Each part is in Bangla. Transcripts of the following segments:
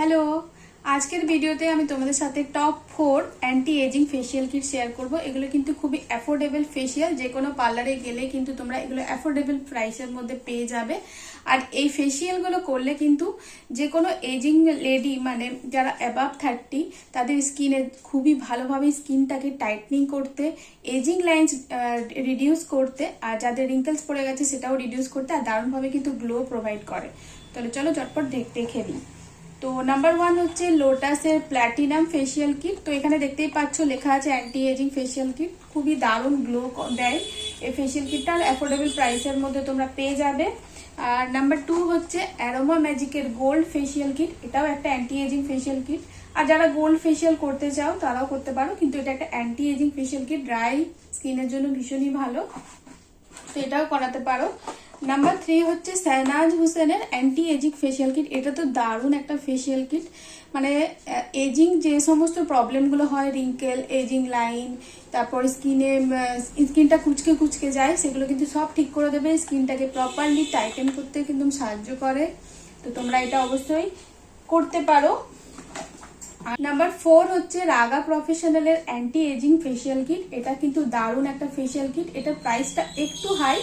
হ্যালো, আজকের ভিডিওতে আমি তোমাদের সাথে top 4 anti ageing facial kit share করব। এগুলো কিন্তু খুবই অ্যাফোর্ডেবল ফেসিয়াল, যে কোনো পার্লারে গেলে কিন্তু তোমরা এগুলো অ্যাফোর্ডেবল প্রাইসের মধ্যে পেয়ে যাবে। আর এই ফেসিয়ালগুলো করলে কিন্তু যে কোনো এজিং লেডি, মানে যারা অ্যাবাভ 30, তাদের স্কিনে খুবই ভালোভাবে স্কিনটাকে টাইটনিং করতে, এজিং লাইন্স রিডিউস করতে, আর যাদের রিঙ্কেলস পড়ে গেছে সেটাও রিডিউস করতে, আর দারুণভাবে কিন্তু গ্লো প্রোভাইড করে। তাহলে চলো চটপট দেখে নিই। তো নাম্বার 1 হচ্ছে লোটাসের প্ল্যাটিনাম ফেসিয়াল কিট। তো এখানে দেখতেই পাচ্ছ লেখা আছে অ্যান্টি এজিং ফেসিয়াল কিট। খুবই দারুণ গ্লো দেয় এই ফেসিয়াল কিটটা, আর অ্যাফোর্ডেবল প্রাইসের মধ্যে তোমরা পেয়ে যাবে। আর নাম্বার 2 হচ্ছে অ্যারোমা ম্যাজিকের গোল্ড ফেসিয়াল কিট। এটাও একটা অ্যান্টি এজিং ফেসিয়াল কিট, আর যারা গোল্ড ফেসিয়াল করতে চাও তারাও করতে পারো, কিন্তু এটা একটা anti ageing facial kit, dry স্কিনের জন্য ভীষণই ভালো, তো এটাও করাতে পারো। নাম্বার 3 হচ্ছে শাহনাজ হুসেনের অ্যান্টি এজিং ফেসিয়াল কিট। এটা তো দারুণ একটা ফেসিয়াল কিট, মানে এজিং যে সমস্ত প্রবলেমগুলো হয়, রিঙ্কেল, এজিং লাইন, তারপর স্কিনটা কুচকে কুচকে যায়, সেগুলো কিন্তু সব ঠিক করে দেবে। স্কিনটাকে প্রপারলি টাইটেন করতে কিন্তু সাহায্য করে, তো তোমরা এটা অবশ্যই করতে পারো। নাম্বার 4 হচ্ছে রাগা প্রফেশনালের অ্যান্টি এজিং ফেসিয়াল কিট। এটা কিন্তু দারুণ একটা ফেসিয়াল কিট। এটার প্রাইসটা একটু হাই,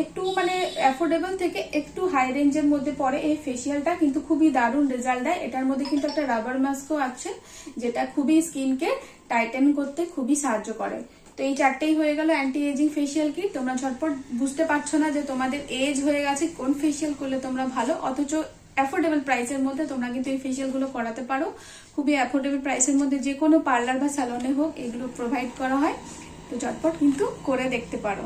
একটু মানে অ্যাফোর্ডেবল থেকে একটু হাই রেঞ্জের মধ্যে পড়ে। এই ফেসিয়ালটা কিন্তু খুবই দারুণ রেজাল্ট দেয়। এটার মধ্যে কিন্তু একটা রাবার মাস্কও আছে, যেটা খুবই স্কিনকে টাইটেন করতে খুবই সাহায্য করে। তো এই চারটেই হয়ে গেল অ্যান্টি এজিং ফেসিয়াল কিট। তোমরা ঝটপট বুঝতে পারছো না যে তোমাদের এজ হয়ে গেছে, কোন ফেসিয়াল করলে তোমরা ভালো, অথচ অ্যাফোর্ডেবল প্রাইসের মধ্যে তোমরা কিন্তু এই ফেসিয়ালগুলো করাতে পারো। খুবই অ্যাফোর্ডেবল প্রাইসের মধ্যে যে কোনো পার্লার বা স্যালনে হোক এগুলো প্রোভাইড করা হয়, তো ঝটপট কিন্তু করে দেখতে পারো।